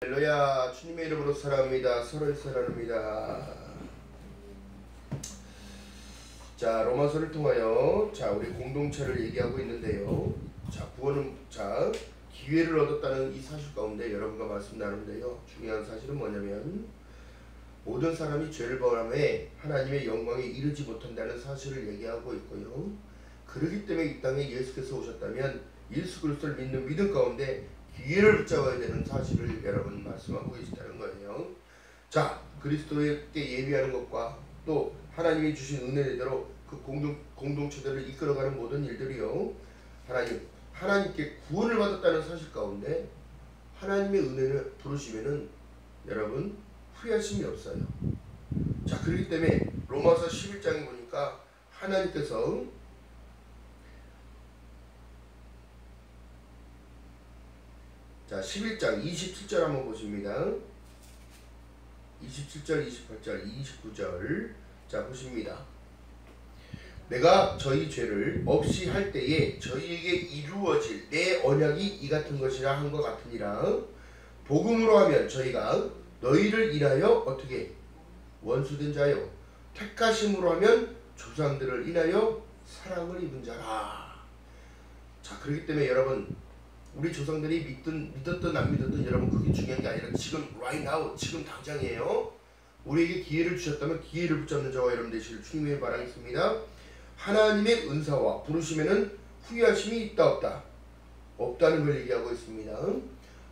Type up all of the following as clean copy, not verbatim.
할렐루야. 주님의 이름으로 사랑합니다. 서로 사랑합니다. 자, 로마서를 통하여 우리 공동체를 얘기하고 있는데요. 구원은 기회를 얻었다는 이 사실 가운데 여러분과 말씀 나누는데요. 중요한 사실은 뭐냐면 모든 사람이 죄를 범함에 하나님의 영광에 이르지 못한다는 사실을 얘기하고 있고요. 그렇기 때문에 이 땅에 예수께서 오셨다면 예수 그리스도를 믿는 믿음 가운데 기회를 붙잡아야 되는 사실을 여러분 말씀하고 계시다는 거예요. 자, 그리스도에게 예비하는 것과 또 하나님이 주신 은혜대로 그 공동체들을 이끌어가는 모든 일들이요, 하나님께 구원을 받았다는 사실 가운데 하나님의 은혜를 부르시면은 여러분 후회하심이 없어요. 자, 그렇기 때문에 로마서 11장에 보니까 하나님께서 11장 27절 한번 보십니다. 27절, 28절, 29절 보십니다. 내가 저희 죄를 없이 할 때에 저희에게 이루어질 내 언약이 이 같은 것이라 한 것 같으니라. 복음으로 하면 저희가 너희를 인하여 어떻게 원수된 자요, 택하심으로 하면 조상들을 인하여 사랑을 입은 자라. 자, 그렇기 때문에 여러분, 우리 조상들이 믿었든 안 믿었든 여러분 그게 중요한 게 아니라 지금 right now, 지금 당장이에요. 우리에게 기회를 주셨다면 기회를 붙잡는 자와 여러분 되시길 주님의 바라겠습니다. 하나님의 은사와 부르심에는 후회하심이 있다 없다? 없다는 걸 얘기하고 있습니다.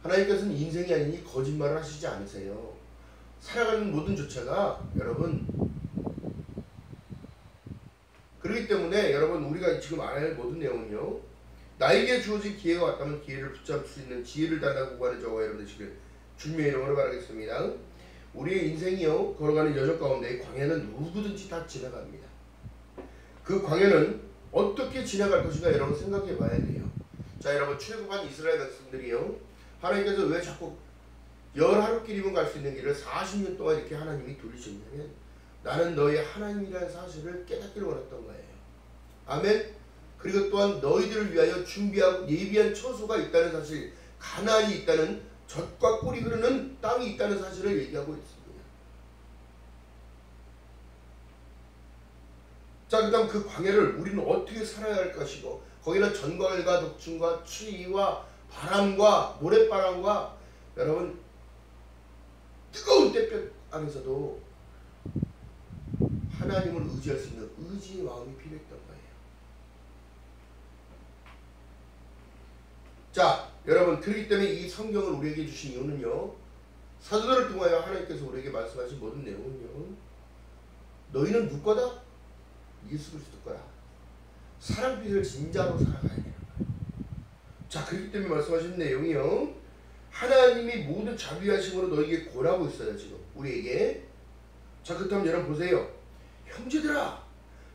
하나님께서는 인생이 아니니 거짓말을 하시지 않으세요. 살아가는 모든 조차가 여러분, 그렇기 때문에 여러분 우리가 지금 알아야 할 모든 내용은요, 나에게 주어진 기회가 왔다면 기회를 붙잡을 수 있는 지혜를 달라고 구하는 저와 여러분 되시길 주님의 이름으로 바라겠습니다. 우리의 인생이요, 걸어가는 여정 가운데 광야는 누구든지 다 지나갑니다. 그 광야는 어떻게 지나갈 것인가 여러분 생각해 봐야 돼요. 자, 여러분 출애굽한 이스라엘 백성들이요, 하나님께서 왜 자꾸 10하루길이면 갈 수 있는 길을 40년 동안 이렇게 하나님이 돌리셨냐면 나는 너의 하나님이라는 사실을 깨닫기를 원했던 거예요. 아멘. 그리고 또한 너희들을 위하여 준비하고 예비한 처소가 있다는 사실, 가나안이 있다는, 젖과 꿀이 흐르는 땅이 있다는 사실을 얘기하고 있습니다. 자, 그 다음 그 광야를 우리는 어떻게 살아야 할 것이고, 거기는 전과일과 독충과 추위와 바람과 모래바람과 여러분 뜨거운 햇볕 안에서도 하나님을 의지할 수 있는 의지의 마음이 필요했던 거예요. 자, 여러분, 그렇기 때문에 이 성경을 우리에게 주신 이유는요, 사도들을 통하여 하나님께서 우리에게 말씀하신 모든 내용은요, 너희는 누구 거다? 예수 그리스도 거야. 사랑빛을 진짜로 살아가야 되는 거예요. 자, 그렇기 때문에 말씀하신 내용이요, 하나님이 모든 자비하심으로 너희에게 권하고 있어요. 지금 우리에게. 자, 그렇다면 여러분 보세요. 형제들아,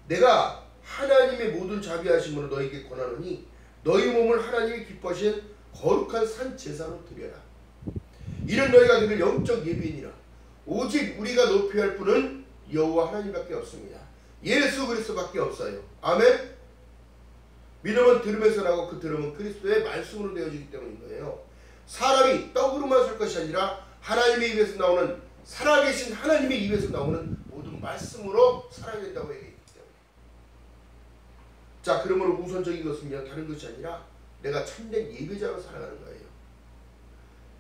내가 하나님의 모든 자비하심으로 너희에게 권하노니 너희 몸을 하나님이 기뻐하신 거룩한 산 제사로 드려라. 이는 너희가 드릴 영적 예비니라. 오직 우리가 높여야 할 분은 여호와 하나님밖에 없습니다. 예수 그리스도밖에 없어요. 아멘. 믿음은 들음에서 나고 그 들음은 그리스도의 말씀으로 되어지기 때문인 거예요. 사람이 떡으로만 살 것이 아니라 하나님의 입에서 나오는, 살아계신 하나님의 입에서 나오는 모든 말씀으로 살아야 된다고 얘기했기 때문에. 자, 그러므로 우선적인 것은요, 다른 것이 아니라 내가 참된 예배자로 살아가는 거예요.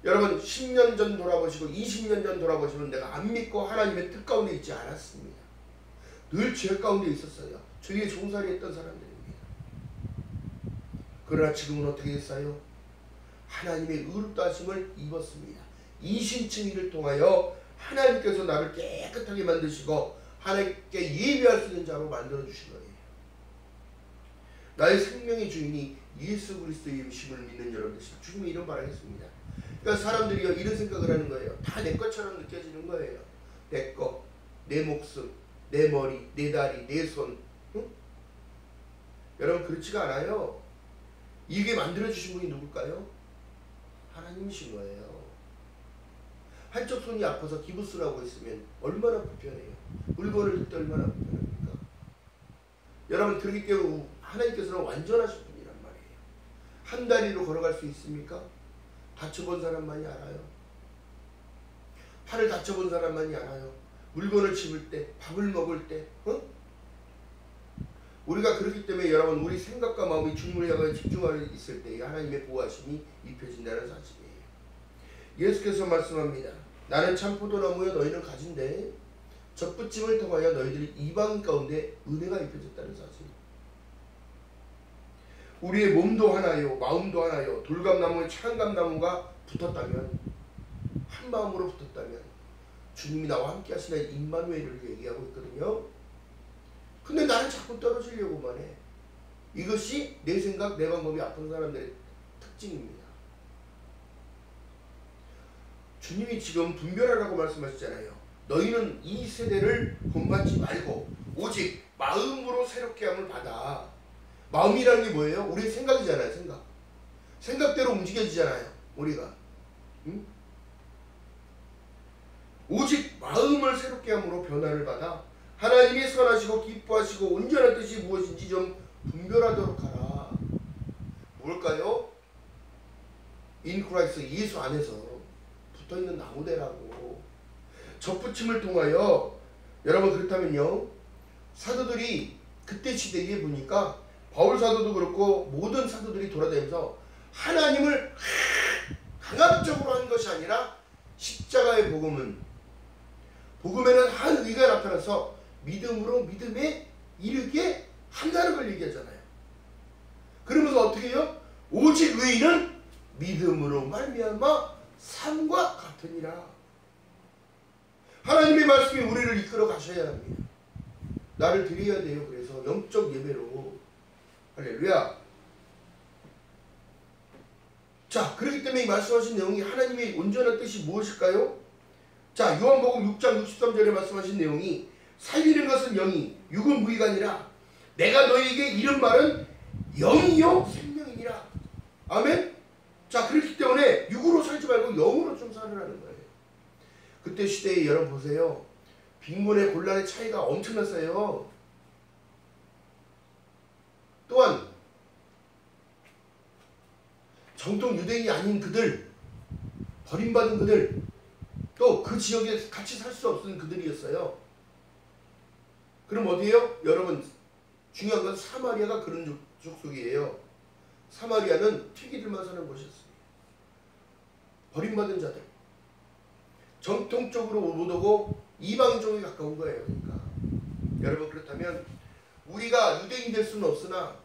여러분 10년 전 돌아보시고 20년 전 돌아보시면 내가 안 믿고 하나님의 뜻 가운데 있지 않았습니다. 늘 죄 가운데 있었어요. 죄에 종살이 했던 사람들입니다. 그러나 지금은 어떻게 됐어요? 하나님의 의롭다 하심을 입었습니다. 이신칭의를 통하여 하나님께서 나를 깨끗하게 만드시고 하나님께 예배할 수 있는 자로 만들어 주신 거예요. 나의 생명의 주인이 예수 그리스도의 이름을 믿는 여러분들 주님의 이름 바라겠습니다. 그러니까 사람들이 이런 생각을 하는 거예요. 다 내 것처럼 느껴지는 거예요. 내 것, 내 목숨, 내 머리, 내 다리, 내 손. 응? 여러분 그렇지가 않아요. 이게 만들어주신 분이 누굴까요? 하나님이신 거예요. 한쪽 손이 아파서 기부스라고 있으면 얼마나 불편해요. 물건을 들 때 얼마나 불편합니까? 여러분 그렇기 때문에 하나님께서는 완전하신 분이란 말이에요. 한 다리로 걸어갈 수 있습니까? 다쳐본 사람만이 알아요. 팔을 다쳐본 사람만이 알아요. 물건을 집을 때, 밥을 먹을 때, 우리가 그렇기 때문에 여러분 우리 생각과 마음이 주님을 향해 집중하여 있을 때 하나님의 보호하심이 입혀진다는 사실이에요. 예수께서 말씀합니다. 나는 참 포도나무여 너희는 가지인데 젖붙임을 통하여 너희들이 이방 가운데 은혜가 입혀졌다는 사실. 우리의 몸도 하나요, 마음도 하나요. 돌감나무에 창감나무가 붙었다면, 한 마음으로 붙었다면 주님이 나와 함께 하시는 임마누엘을 얘기하고 있거든요. 근데 나는 자꾸 떨어지려고만 해. 이것이 내 생각, 내 방법이 아픈 사람들의 특징입니다. 주님이 지금 분별하라고 말씀하셨잖아요. 너희는 이 세대를 본받지 말고 오직 마음으로 새롭게 함을 받아. 마음이라는 게 뭐예요? 우리 생각이잖아요. 생각. 생각대로 움직여지잖아요. 우리가. 응? 오직 마음을 새롭게 함으로 변화를 받아 하나님이 선하시고 기뻐하시고 온전한 뜻이 무엇인지 좀 분별하도록 하라. 뭘까요? 인 크라이스트, 예수 안에서 붙어있는 나무대라고. 젖붙임을 통하여, 여러분 그렇다면요, 사도들이 그때 시대에 보니까 바울 사도도 그렇고 모든 사도들이 돌아다니면서 하나님을 강압적으로 한 것이 아니라 십자가의 복음에는 한 의가 나타나서 믿음으로 믿음에 이르게 한다는 걸 얘기하잖아요. 그러면서 어떻게 해요? 오직 의인은 믿음으로 말미암아 삶과 같으니라. 하나님의 말씀이 우리를 이끌어 가셔야 합니다. 나를 드려야 돼요. 그래서 영적 예배로. 할렐루야. 자, 그렇기 때문에 이 말씀하신 내용이 하나님의 온전한 뜻이 무엇일까요? 자, 요한복음 6장 63절에 말씀하신 내용이 살리는 것은 영이 육은 무의가 아니라 내가 너희에게 이른 말은 영이요 생명이니라. 아멘. 자, 그렇기 때문에 육으로 살지 말고 영으로 좀 살으라는 거예요. 그때 시대에 여러분 보세요. 빈곤의 곤란의 차이가 엄청났어요. 또한 정통 유대인이 아닌 그들, 버림받은 그들, 또 그 지역에 같이 살 수 없는 그들이었어요. 그럼 어디예요? 여러분 중요한 건 사마리아가 그런 족속이에요. 사마리아는 튀기들만 사는 곳이었습니다. 버림받은 자들, 정통적으로 못 오고 이방인종에 가까운 거예요. 그러니까 여러분 그렇다면 우리가 유대인 될 수는 없으나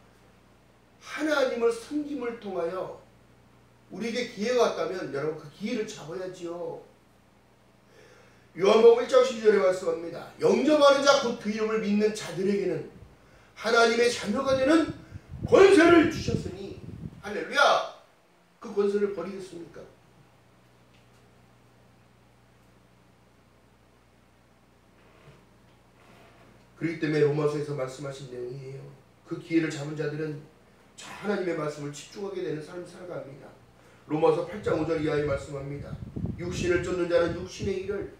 하나님을 섬김을 통하여 우리에게 기회가 왔다면 여러분 그 기회를 잡아야지요. 요한복음 1장 12절에 말씀합니다. 영접하는 자 곧 그 이름을 믿는 자들에게는 하나님의 자녀가 되는 권세를 주셨으니 할렐루야. 그 권세를 버리겠습니까? 그렇기 때문에 로마서에서 말씀하신 내용이에요. 그 기회를 잡은 자들은 하나님의 말씀을 집중하게 되는 삶을 살아갑니다. 로마서 8장 5절 이하에 말씀합니다. 육신을 쫓는 자는 육신의 일을,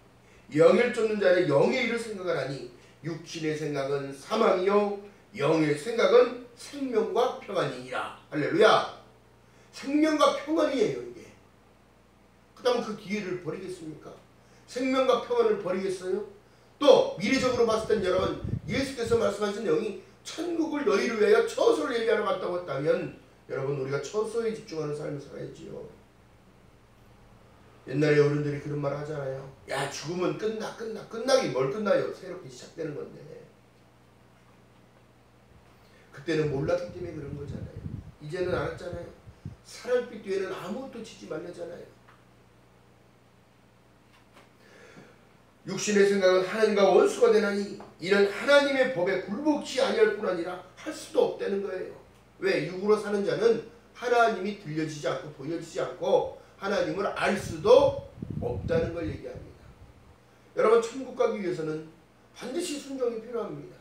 영을 쫓는 자는 영의 일을 생각하나니 육신의 생각은 사망이요 영의 생각은 생명과 평안이니라. 할렐루야. 생명과 평안이에요 이게. 그 다음 그 기회를 버리겠습니까? 생명과 평안을 버리겠어요? 또 미래적으로 봤을 땐 여러분 예수께서 말씀하신 내용이 천국을 너희를 위하여 처소를 예비하러 갔다고 했다면 여러분 우리가 처소에 집중하는 삶을 살아야지요. 옛날에 어른들이 그런 말 하잖아요. 야 죽으면 끝나긴 뭘 끝나요. 새롭게 시작되는 건데. 그때는 몰랐기 때문에 그런 거잖아요. 이제는 알았잖아요. 사랑빛 뒤에는 아무것도 치지 말라잖아요. 육신의 생각은 하나님과 원수가 되나니 이는 하나님의 법에 굴복치 아니할 뿐 아니라 할 수도 없다는 거예요. 왜? 육으로 사는 자는 하나님이 들려지지 않고 보여지지 않고 하나님을 알 수도 없다는 걸 얘기합니다. 여러분 천국 가기 위해서는 반드시 순종이 필요합니다.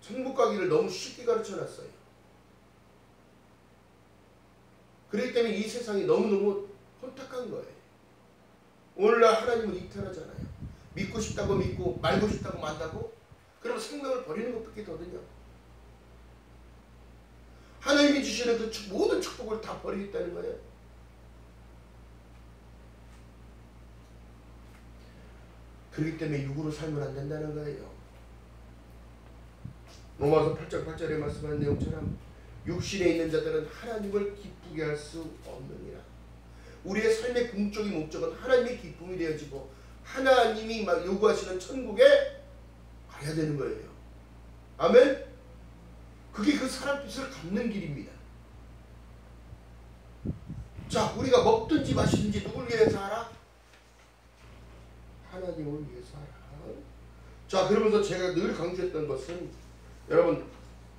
천국 가기를 너무 쉽게 가르쳐놨어요. 그렇기 때문에 이 세상이 너무너무 혼탁한 거예요. 오늘날 하나님은 이탈하잖아요. 믿고 싶다고 믿고 말고 싶다고 만다고? 그럼 생명을 버리는 것밖에 더든요. 하나님이 주시는 그 모든 축복을 다 버리겠다는 거예요. 그렇기 때문에 육으로 살면 안 된다는 거예요. 로마서 8장 8절에 말씀한 내용처럼 육신에 있는 자들은 하나님을 기쁘게 할 수 없느니라. 우리의 삶의 궁극적인 목적은 하나님의 기쁨이 되어지고 하나님이 막 요구하시는 천국에 가야 되는 거예요. 아멘. 그게 그 사람 뜻을 갚는 길입니다. 자, 우리가 먹든지 마시든지 누굴 위해서 하라? 하나님을 위해서 하라. 자, 그러면서 제가 늘 강조했던 것은 여러분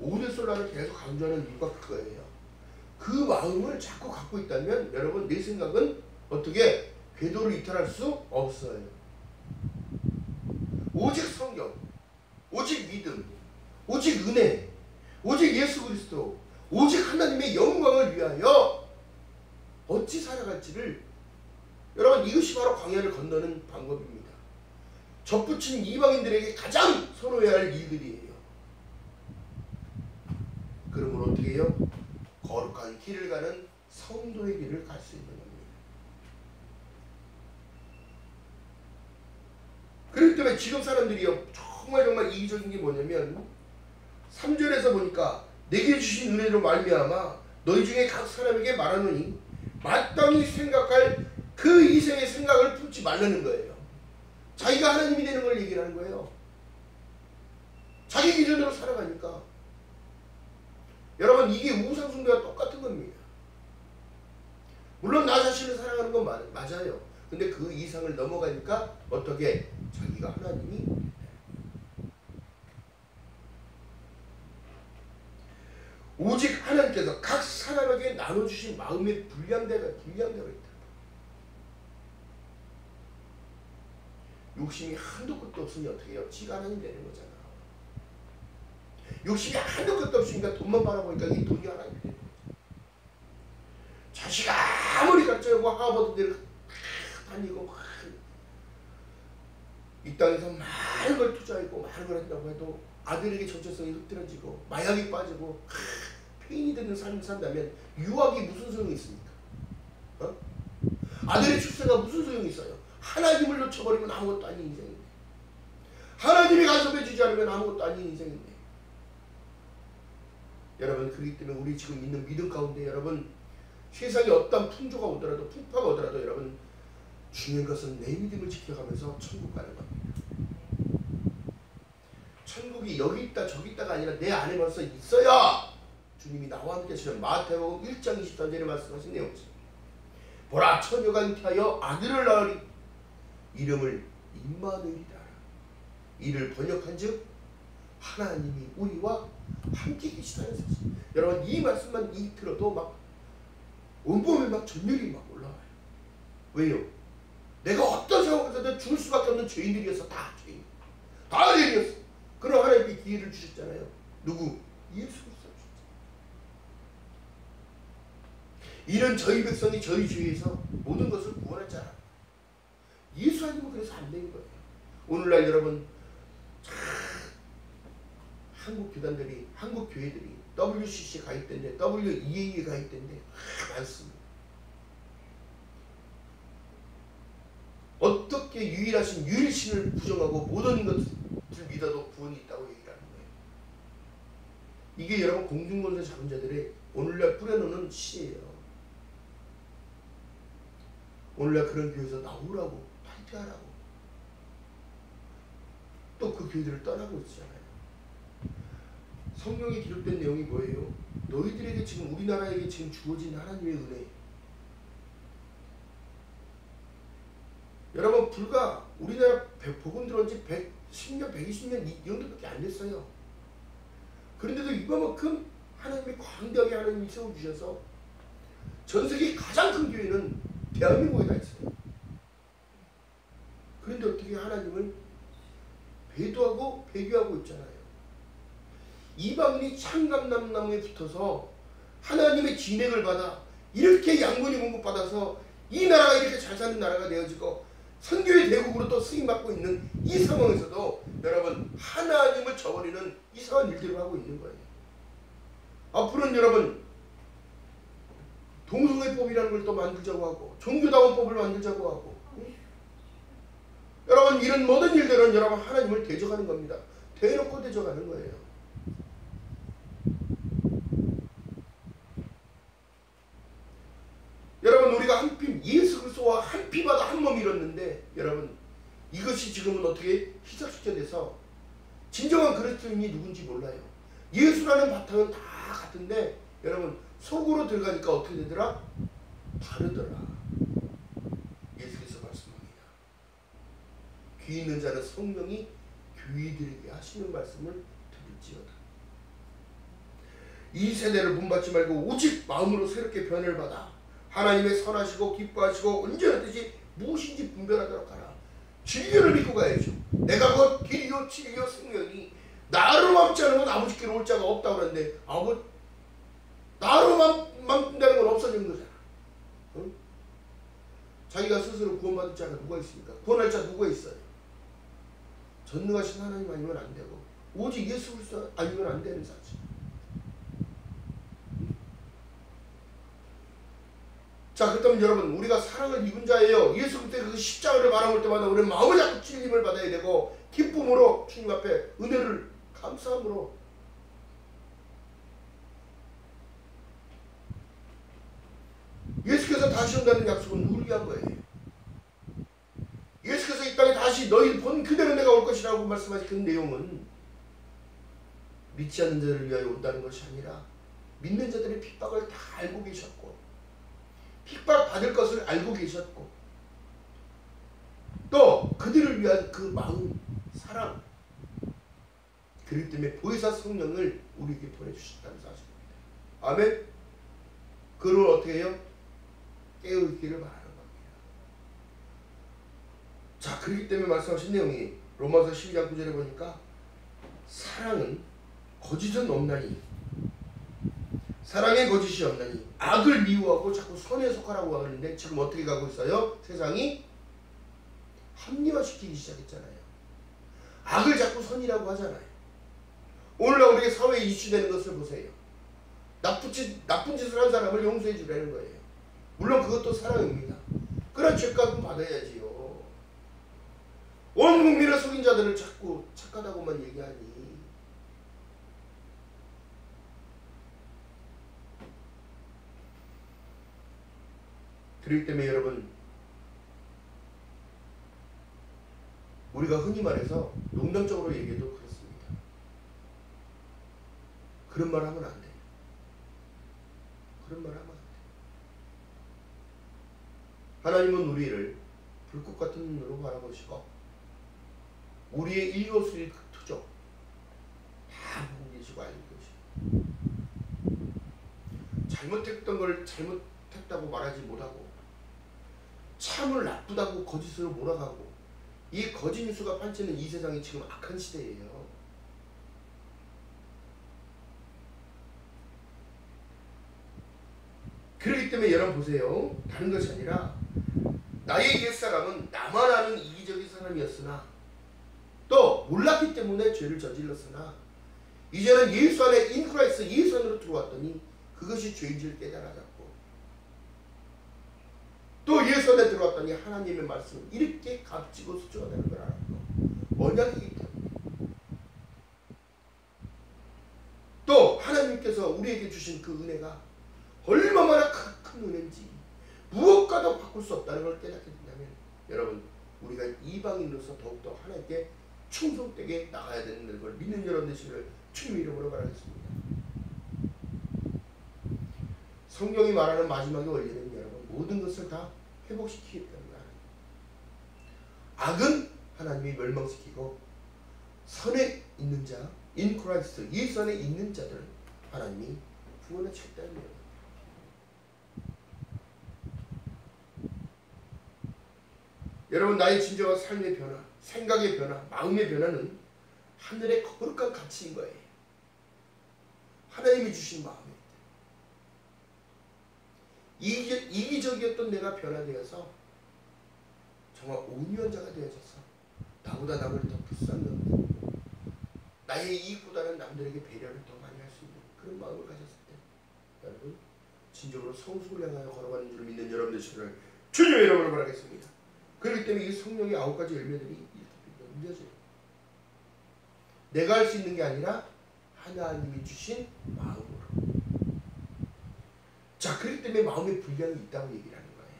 오대솔라를 계속 강조하는 이유가 그거예요. 그 마음을 자꾸 갖고 있다면 여러분 내 생각은 어떻게 궤도를 이탈할 수 없어요. 오직 성경, 오직 믿음, 오직 은혜, 오직 예수 그리스도, 오직 하나님의 영광을 위하여 어찌 살아갈지를 여러분 이것이 바로 광야를 건너는 방법입니다. 접붙인 이방인들에게 가장 선호해야 할 일들이에요. 그러므로 어떻게 해요? 거룩한 길을 가는 성도의 길을 갈 수 있는 겁니다. 그렇기 때문에 지금 사람들이요 정말 이기적인 게 뭐냐면 3절에서 보니까 내게 주신 은혜로 말미암아 너희 중에 각 사람에게 말하노니 마땅히 생각할 그 이생의 생각을 품지 말라는 거예요. 자기가 하나님이 되는 걸 얘기를 하는 거예요. 자기 기준으로 살아가니까. 여러분 이게 우상숭배와 똑같은 겁니다. 물론 나 자신을 사랑하는 건 맞아요. 근데 그 이상을 넘어가니까 어떻게 자기가 하나님이 오직 하나님께서 각 사람에게 나눠주신 마음의 분량대가 있다. 욕심이 한도 끝도 없으니 어떻게 해요? 지가 하나님 되는 거잖아. 욕심이 한도 끝도 없으니까 돈만 바라보니까 이 돈이 하나님 되는 거죠. 자식아 아무리 가르쳐고 하버드대로 다니고 이 땅에서 많은 걸 투자했고 많은 걸 한다고 해도 아들에게 정체성이 흐트러지고 마약에 빠지고 페인이 되는 삶을 산다면 유학이 무슨 소용이 있습니까? 아들의 출세가 무슨 소용이 있어요? 하나님을 놓쳐버리면 아무것도 아닌 인생인데, 하나님이 간섭해주지 않으면 아무것도 아닌 인생인데. 여러분 그렇기 때문에 우리 지금 있는 믿음 가운데 여러분 세상에 어떤 풍조가 오더라도 풍파가 오더라도 여러분 중요한 것은 내 믿음을 지켜가면서 천국 가는 겁니다. 천국이 여기 있다 저기 있다가 아니라 내 안에 벌써 있어야 주님이 나와 함께 하시는 마태복음 1장 23절에 말씀하신 내용이죠. 보라 처녀가 잉태하여 아들을 낳으리 이름을 임마누엘이라. 이를 번역한즉 하나님이 우리와 함께 계시다는 사실. 여러분 이 말씀만 들어도 막 온몸에 막 전율이 막 올라와요. 왜요? 내가 어떤 상황에서든 죽을 수밖에 없는 죄인들이었어. 다 죄인이었어. 그럼 하나님께 기회를 주셨잖아요. 누구? 예수 그리스도 주셨잖아요. 이는 저희 백성이 저희 죄에서 모든 것을 구원할 자라. 예수 아니면 그래서 안 되는 거예요. 오늘날 여러분 한국 교단들이, 한국 교회들이 WCC에 가입된데, WEA에 가입된데 많습니다. 어떻게 유일하신 유일신을 부정하고 모든 것을 믿어도 구원이 있다고 얘기를 하는 거예요. 이게 여러분 공중권세 잡은 자들의 오늘날 뿌려놓는 시예요. 오늘날 그런 교회에서 나오라고, 탈퇴하라고. 또 그 교회들을 떠나고 있잖아요. 성경에 기록된 내용이 뭐예요? 너희들에게 지금 우리나라에게 지금 주어진 하나님의 은혜. 여러분 불과 우리나라 복음 들어온 지 110년, 120년 이 정도밖에 안 됐어요. 그런데도 이만큼 하나님이 광대하게 하나님이 세워주셔서 전 세계 가장 큰 교회는 대한민국에 다 있어요. 그런데 어떻게 하나님을 배도하고 배교하고 있잖아요. 이방인이 창감나무에 붙어서 하나님의 진액을 받아 이렇게 양분이 공급받아서 이 나라가 이렇게 잘 사는 나라가 되어지고 선교의 대국으로 또 쓰임받고 있는 이 상황에서도 여러분 하나님을 저버리는 이상한 일들을 하고 있는 거예요. 앞으로는 여러분 동성애법이라는 걸 또 만들자고 하고 종교다원법을 만들자고 하고 여러분 여러분 이런 모든 일들은 여러분 하나님을 대적하는 겁니다. 대놓고 대적하는 거예요. 여러분 우리가 한 피, 예수 그리스도와 한 피마다 한 몸이 이뤘는데 여러분 이것이 지금은 어떻게 희석시켜져서 진정한 그리스도인이 누군지 몰라요. 예수라는 바탕은 다 같은데 여러분 속으로 들어가니까 어떻게 되더라? 다르더라. 예수께서 말씀합니다. 귀 있는 자는 성령이 귀들에게 하시는 말씀을 들을지어다. 이 세대를 본받지 말고 오직 마음으로 새롭게 변을 받아 하나님의 선하시고 기뻐하시고 온전한 뜻이 무엇인지 분별하도록 하라. 진리를 믿고 가야죠. 내가 곧 길이요 진리요 생명이 나로 맘지 않으면 아버지께로 올 자가 없다고 그러는데 나로 맘다는 건 없어지는 거잖아. 응? 자기가 스스로 구원받을 자가 누가 있습니까? 구원할 자 누가 있어요? 전능하신 하나님 아니면 안 되고 오직 예수 그리스도 아니면 안 되는 자지. 자, 그렇다면 여러분 우리가 사랑을 입은 자예요. 예수 그리스도의 그 십자가를 바라볼 때마다 우리는 마음을 잡고 찔림을 받아야 되고 기쁨으로 주님 앞에 은혜를 감사함으로 예수께서 다시 온다는 약속은 누구를 위한 거예요? 예수께서 이 땅에 다시 너희 본 그대로 내가 올 것이라고 말씀하신 그 내용은 믿지 않는 자들을 위하여 온다는 것이 아니라 믿는 자들의 핍박을 다 알고 계셨고 핍박받을 것을 알고 계셨고 또 그들을 위한 그 마음, 사랑 그렇기 때문에 보혜사 성령을 우리에게 보내주셨다는 사실입니다. 아멘. 그를 어떻게 해요? 깨어있기를 바라는 겁니다. 자, 그렇기 때문에 말씀하신 내용이 로마서 12장 9절에 보니까 사랑은 거짓은 없나니 사랑에 거짓이 없나니 악을 미워하고 자꾸 선에 속하라고 하는데 지금 어떻게 가고 있어요? 세상이 합리화시키기 시작했잖아요. 악을 자꾸 선이라고 하잖아요. 오늘날 우리의 사회에 이슈되는 것을 보세요. 나쁜 짓을 한 사람을 용서해 주라는 거예요. 물론 그것도 사랑입니다. 그런 죄값은 받아야지요. 온 국민을 속인 자들을 자꾸 착하다고만 얘기하니 그렇기 때문에 여러분 우리가 흔히 말해서 농담적으로 얘기해도 그렇습니다. 그런 말 하면 안 돼요. 그런 말 하면 안 돼요. 하나님은 우리를 불꽃 같은 눈으로 바라보시고 우리의 일거수일투족 다 보고 계시고 알고 계시고 잘못했던 걸 잘못했다고 말하지 못하고 참을 나쁘다고 거짓으로 몰아가고 이 거짓 뉴스가 판치는 이 세상이 지금 악한 시대예요. 그렇기 때문에 여러분 보세요. 다른 것이 아니라 나의 옛사람은 나만 아는 이기적인 사람이었으나 또 몰랐기 때문에 죄를 저질렀으나 이제는 예수 안에 인크라이스트 예수 안으로 들어왔더니 그것이 죄인지를 깨달아졌고 또 예수 안에 들어왔더니 하나님의 말씀을 이렇게 값지고 소중하다는 걸 알았고 언약이기 때문에 또 하나님께서 우리에게 주신 그 은혜가 얼마나 큰 은혜인지 무엇과도 바꿀 수 없다는 걸 깨닫게 된다면 여러분 우리가 이방인으로서 더욱더 하나님께 충성되게 나가야 되는 걸 믿는 여러분 되시기를 주님의 이름으로 바라겠습니다. 성경이 말하는 마지막의 원리는 여러분 모든 것을 다 회복시키기 때문에 악은 하나님이 멸망시키고 선에 있는 자, 인 크라이스트, 예수 안에 있는 자들 하나님이 구원하시겠다는 거예요. 여러분 나의 진정한 삶의 변화, 생각의 변화, 마음의 변화는 하늘의 거룩한 가치인 거예요. 하나님이 주신 마음입니다. 이기적이었던 내가 변화되어서 정말 온유한 자가 되어져서 나보다 남을 더 불쌍히 나의 이익보다는 남들에게 배려를 더 많이 할 수 있는 그런 마음을 가졌을 때 여러분 진정으로 성숙을 향하여 걸어가는 줄 믿는 여러분 되시기를 주님의 이름으로 바라겠습니다. 그렇기 때문에 이 성령의 9가지 열매들이 힘겨져요. 내가 할 수 있는 게 아니라 하나님이 주신 마음으로. 자, 그렇기 때문에 마음의 분량이 있다고 얘기를 하는 거예요.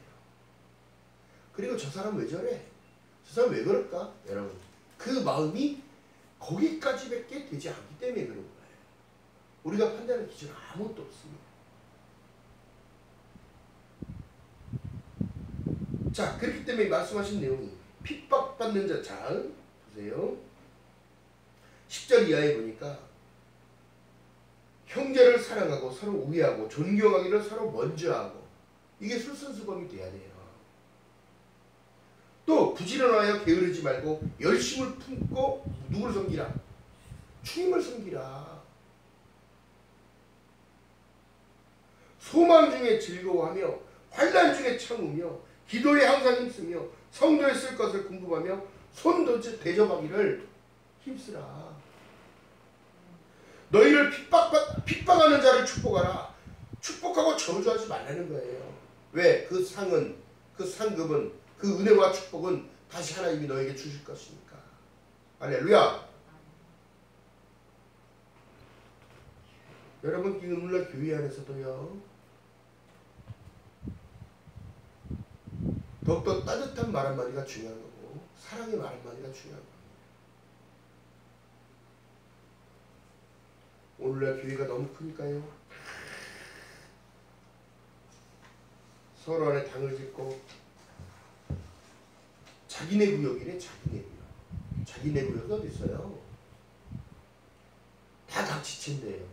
그리고 저 사람 왜 저래? 저 사람 왜 그럴까? 여러분, 그 마음이 거기까지밖에 되지 않기 때문에 그런 거예요. 우리가 판단할 기준은 아무것도 없습니다. 자, 그렇기 때문에 말씀하신 내용이 핍박받는 자, 자, 보세요. 10절 이하에 보니까 형제를 사랑하고 서로 우애하고 존경하기를 서로 먼저 하고, 이게 솔선수범이 돼야 돼요. 또 부지런하여 게으르지 말고 열심을 품고 누구를 섬기라? 주님을 섬기라. 소망 중에 즐거워하며 환난 중에 참으며 기도에 항상 힘쓰며 성도에 쓸 것을 궁금하며 손도 대접하기를 힘쓰라. 너희를 핍박하는 자를 축복하라. 축복하고 저주하지 말라는 거예요. 왜? 그 상은, 그 상급은, 그 은혜와 축복은 다시 하나님이 너에게 주실 것이니까. 할렐루야. 여러분, 오늘날 교회 안에서도요, 더욱더 따뜻한 말 한마디가 중요한 거고 사랑의 말 한마디가 중요한 겁니다. 오늘날 교회가 너무 크니까요, 서로 안에 당을 짓고 자기네 구역이래. 자기네 구역. 자기네 구역이 어디 있어요? 다 닥치친대요.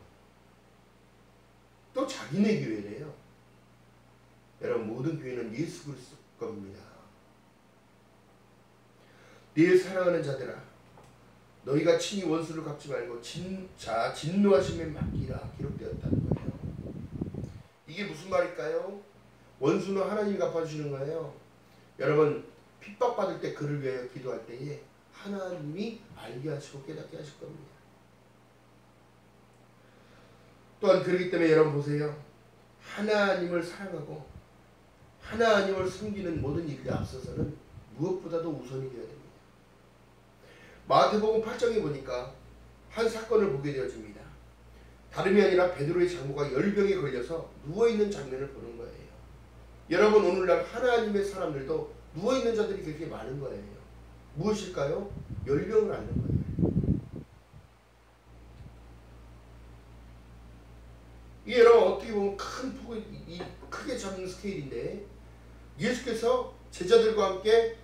또 자기네 교회래요. 여러분, 모든 교회는 예수 그리스도 겁니다. 네 사랑하는 자들아, 너희가 친히 원수를 갚지 말고 진노하심에 맡기라 기록되었다는 거예요. 이게 무슨 말일까요? 원수는 하나님이 갚아주시는 거예요. 여러분, 핍박받을 때 그를 위하여 기도할 때에 하나님이 알게 하시고 깨닫게 하실 겁니다. 또한 그렇기 때문에 여러분 보세요. 하나님을 사랑하고 하나님을 섬기는 모든 일에 앞서서는 무엇보다도 우선이 되어야 됩니다. 마태복음 8장에 보니까 한 사건을 보게 되어집니다. 다름이 아니라 베드로의 장모가 열병에 걸려서 누워있는 장면을 보는 거예요. 여러분, 오늘날 하나님의 사람들도 누워있는 자들이 그렇게 많은 거예요. 무엇일까요? 열병을 앓는 거예요. 이게 여러분 어떻게 보면 큰 폭을 크게 잡는 스케일인데, 예수께서 제자들과 함께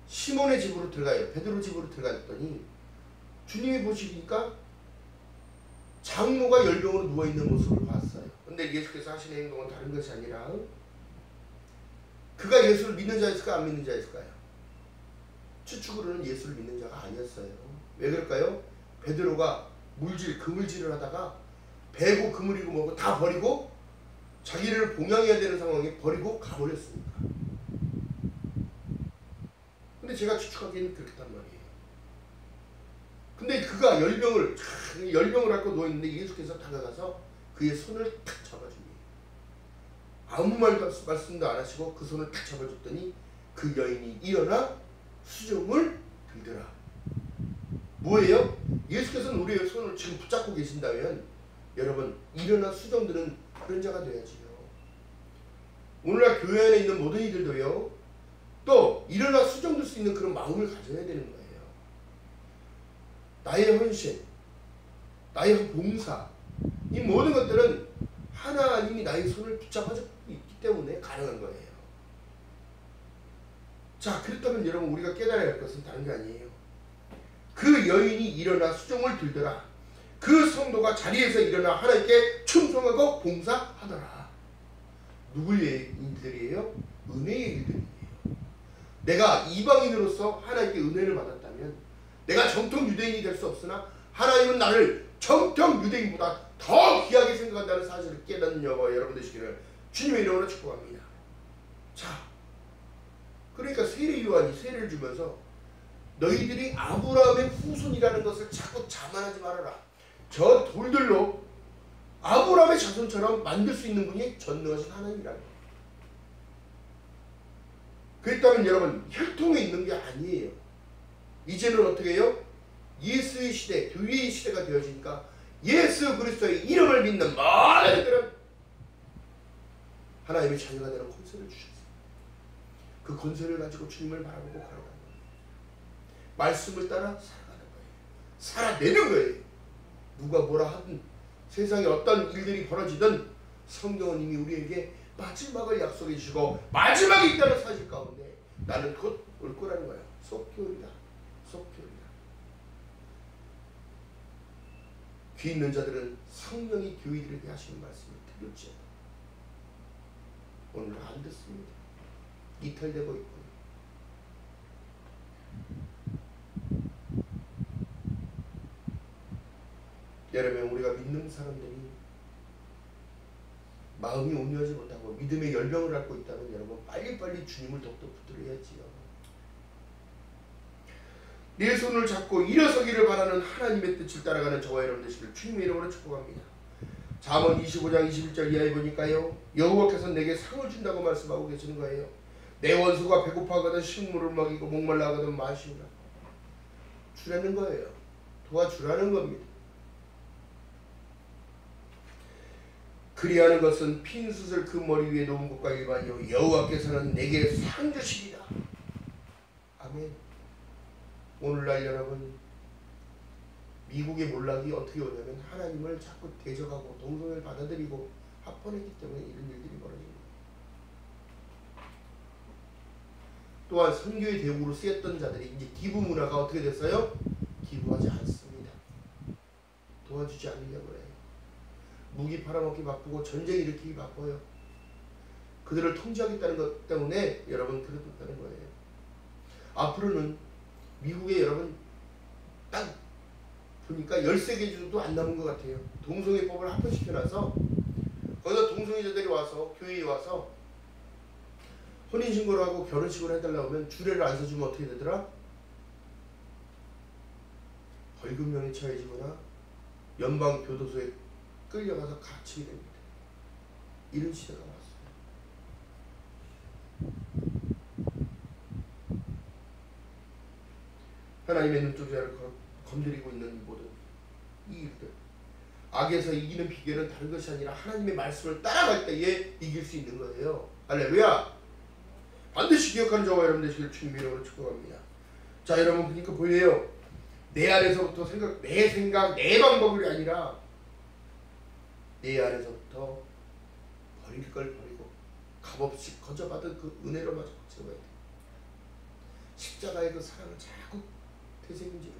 시몬의 집으로 들어가요. 베드로 집으로 들어갔더니 주님이 보시니까 장모가 열병으로 누워있는 모습을 봤어요. 근데 예수께서 하시는 행동은 다른 것이 아니라 그가 예수를 믿는 자였을까 안 믿는 자였을까요? 추측으로는 예수를 믿는 자가 아니었어요. 왜 그럴까요? 베드로가 그물질을 하다가 배고 그물이고 뭐고 다 버리고 자기를 봉양해야 되는 상황에 버리고 가버렸으니까. 근데 제가 추측하기에는 그렇단 말이에요. 근데 그가 열병을 앓고 누워있는데 예수께서 다가가서 그의 손을 탁 잡아줍니다. 아무 말씀도 안 하시고 그 손을 탁 잡아줬더니 그 여인이 일어나 수종을 들더라. 뭐예요? 예수께서는 우리의 손을 지금 붙잡고 계신다면 여러분, 일어나 수종드는 그런 자가 되어야지요. 오늘날 교회 안에 있는 모든 이들도요, 또 일어나 수종들 수 있는 그런 마음을 가져야 되는 거예요. 나의 헌신, 나의 봉사, 이 모든 것들은 하나님이 나의 손을 붙잡아주고 있기 때문에 가능한 거예요. 자, 그렇다면 여러분, 우리가 깨달아야 할 것은 다른 게 아니에요. 그 여인이 일어나 수종을 들더라. 그 성도가 자리에서 일어나 하나님께 충성하고 봉사하더라. 누구의 일들이에요? 은혜의 일들이에요. 내가 이방인으로서 하나님께 은혜를 받았다면 내가 정통 유대인이 될 수 없으나 하나님은 나를 정통 유대인보다 더 귀하게 생각한다는 사실을 깨닫는 여러분 되시기를 주님의 이름으로 축복합니다. 자, 그러니까 세례 요한이 세례를 주면서 너희들이 아브라함의 후손이라는 것을 자꾸 자만하지 말아라. 저 돌들로 아브라함의 자손처럼 만들 수 있는 분이 전능하신 하나님이라는 거예요. 그렇다면 여러분, 혈통에 있는 게 아니에요. 이제는 어떻게 해요? 예수의 시대, 교회의 시대가 되어지니까 예수 그리스도의 이름을 믿는 모든 그런 하나님의 자녀가 되는 권세를 주셨어요. 그 권세를 가지고 주님을 바라보고 걸어가는 거예요. 말씀을 따라 살아가는 거예요. 살아내는 거예요. 누가 뭐라 하든 세상에 어떤 일들이 벌어지든 성경은 이미 우리에게 마지막을 약속해 주시고 마지막이 있다는 사실 가운데 나는 곧 올 거라는 거야. 속교리다. 속교리다. 귀 있는 자들은 성령이 교회들에게 하시는 말씀을 들을지어다. 오늘 안 듣습니다. 이탈되고 있고요. 여러분, 우리가 믿는 사람들이 마음이 온유하지 못하고 믿음의 열병을 갖고 있다면 여러분 빨리빨리 주님을 더욱더 붙들어야지요. 내 손을 잡고 일어서기를 바라는 하나님의 뜻을 따라가는 저와 여러분 되시길 주님의 이름으로 축복합니다. 잠언 25장 21절 이하에 보니까요, 여호와께서 내게 상을 준다고 말씀하고 계시는 거예요. 내 원수가 배고파하거든 식물을 먹이고 목말라하거든 마시라. 주라는 거예요. 도와주라는 겁니다. 그리하는 것은 핀 숯을 그 머리 위에 놓은 것과 일반이요 여호와께서는 내게 상 주시리라. 아멘. 오늘날 여러분, 미국의 몰락이 어떻게 오냐면 하나님을 자꾸 대적하고 동성을 받아들이고 합헌했기 때문에 이런 일들이 벌어집니다. 또한 선교의 대국으로 쓰였던 자들이 이제 기부 문화가 어떻게 됐어요? 기부하지 않습니다. 도와주지 않으려고 해요. 무기 팔아먹기 바쁘고 전쟁 일으키기 바빠요. 그들을 통제하겠다는 것 때문에 여러분 그렇다는 거예요. 앞으로는 미국에 여러분 딱 보니까 13개 주도 안 남은 것 같아요. 동성애법을 합헌시켜놔서 거기서 동성애자들이 와서 교회에 와서 혼인신고를 하고 결혼식을 해달라고 하면 주례를 안 서주면 어떻게 되더라? 벌금형에 처해지거나 연방교도소에 끌려가서 갇히게 됩니다. 이런 시대가 왔어요. 하나님의 눈동자를 건드리고 있는 모든 이 일들, 악에서 이기는 비결은 다른 것이 아니라 하나님의 말씀을 따라갈 때에 이길 수 있는 거예요. 할렐루야. 반드시 기억하는 저와 여러분 되시길 주님의 이름으로 축복합니다. 자, 여러분 보니까 보여요. 내 안에서부터 내 생각, 내 방법이 아니라 내 안에서부터 버릴 걸 버리고 값없이 거저받은 그 은혜로 마저 채워야 돼. 십자가의 그 사랑을 자꾸 되새김질을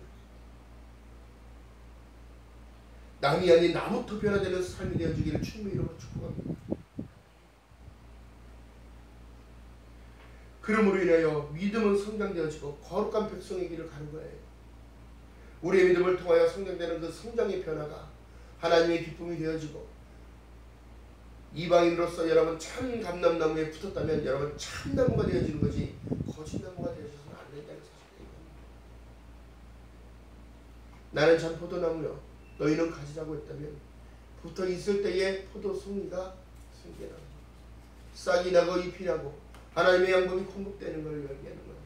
남이 아닌 나부터 변화되는 삶이 되어주기를 주님의 이름으로 축복합니다. 그러므로 인하여 믿음은 성장되어지고 거룩한 백성의 길을 가는 거예요. 우리의 믿음을 통하여 성장되는 그 성장의 변화가 하나님의 기쁨이 되어지고 이방인으로서 여러분 참 감람나무에 붙었다면 여러분 참나무가 되어지는 거지 거짓나무가 되어져서는 안 된다는 사실입니다. 나는 참 포도나무요 너희는 가지라고 했다면 붙어 있을 때에 포도송이가 생겨나 싹이 나고 잎이 나고 하나님의 양복이 공급되는 걸 얘기하는 거예요.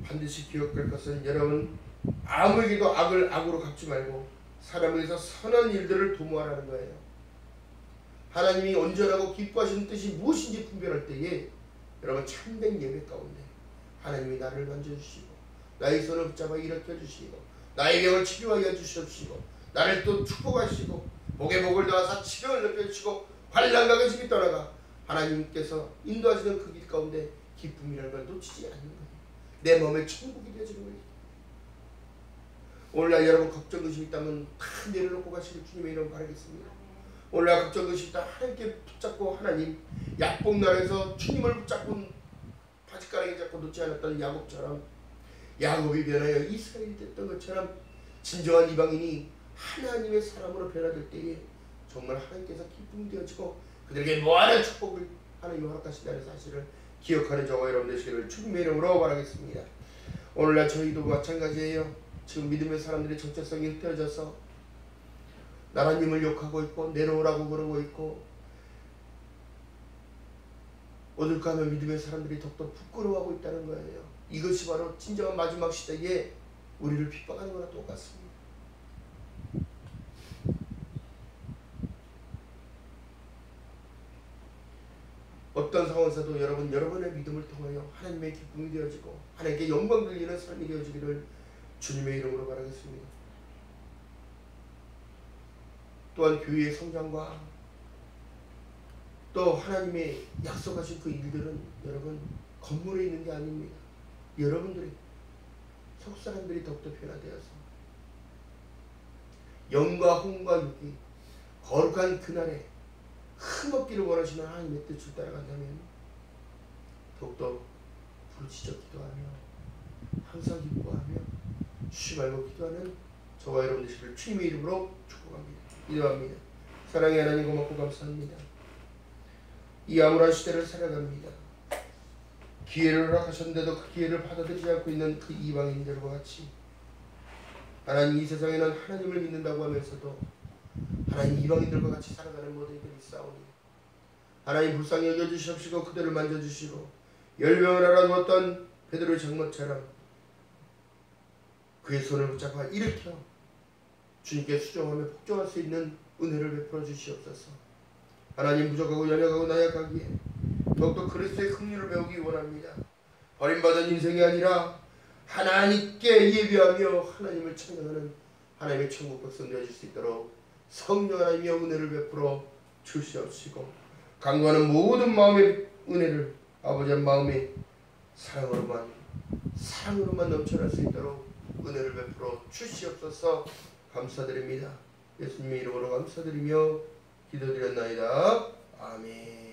반드시 기억할 것은 여러분 아무에게도 악을 악으로 갚지 말고 사람에게서 선한 일들을 도모하라는 거예요. 하나님이 온전하고 기뻐하시는 뜻이 무엇인지 분별할 때에 여러분 참된 예배 가운데 하나님이 나를 만져주시고 나의 손을 붙잡아 일으켜 주시고 나의 병을 치료하여 주시옵시고 나를 또 축복하시고 복에 복을 더하사 치료를 넓혀주시고 환난과 근심이 떠나가 하나님께서 인도하시는 그 길 가운데 기쁨이라는 걸 놓치지 않는 거예요. 내 몸에 천국이 되어지는 거예요. 오늘날 여러분 걱정 의심이 있다면 다 내려놓고 가시길 주님의 이름 바라겠습니다. 오늘날 걱정 의심이 있다 하나님께 붙잡고 하나님 약복날에서 주님을 붙잡고 바지가랑이 잡고 놓지 않았던 야곱처럼 야곱이 변하여 이스라엘이 됐던 것처럼 진정한 이방인이 하나님의 사람으로 변화될 때에 정말 하나님께서 기쁨이 되어지고 그들에게 무한한 축복을 하나님이 허락하신다는 사실을 기억하는 저와 여러분 되시기를 주님의 이름으로 바라겠습니다. 오늘날 저희도 마찬가지예요. 지금 믿음의 사람들의 정체성이 흩어져서 나라님을 욕하고 있고 내려오라고 그러고 있고 어딜까 하면 믿음의 사람들이 더욱더 부끄러워하고 있다는 거예요. 이것이 바로 진정한 마지막 시대에 우리를 핍박하는 거나 똑같습니다. 어떤 상황에서도 여러분의 믿음을 통하여 하나님의 기쁨이 되어지고 하나님께 영광 돌리는 삶이 되어지기를 주님의 이름으로 바라겠습니다. 또한 교회의 성장과 또 하나님의 약속하신 그 일들은 여러분 건물에 있는 게 아닙니다. 여러분들이 속사람들이 더욱더 변화되어서 영과 홍과 육이 거룩한 그날에 흠없기를 원하시는 하나님의 뜻을 따라간다면 더욱더 부르짖어 기도하며 항상 기뻐하며 쉬지 말고 기도하는 저와 여러분 되시기를 주님의 이름으로 축복합니다. 기도합니다. 사랑의 하나님 고맙고 감사합니다. 이 암울한 시대를 살아갑니다. 기회를 허락하셨는데도 그 기회를 받아들이지 않고 있는 그 이방인들과 같이 하나님 이 세상에는 하나님을 믿는다고 하면서도 하나님 이방인들과 같이 살아가는 모든 이들이 있사오니 하나님 불쌍히 여겨주시옵시고 그들을 만져주시고 열병을 알아두었던 베드로의 장막처럼 그의 손을 붙잡아 일으켜 주님께 수종하며 복종할 수 있는 은혜를 베풀어 주시옵소서. 하나님 부족하고 연약하고 나약하기에 더욱더 그리스도의 긍휼을 배우기 원합니다. 버림받은 인생이 아니라 하나님께 예배하며 하나님을 찬양하는 하나님의 천국 백성 되어질 수 있도록 성령 하나님의 은혜를 베풀어 주시옵시고 강구하는 모든 마음의 은혜를 아버지의 마음의 사랑으로만 넘쳐날 수 있도록 은혜를 베풀어 주시옵소서. 감사드립니다. 예수님의 이름으로 감사드리며 기도드렸나이다. 아멘.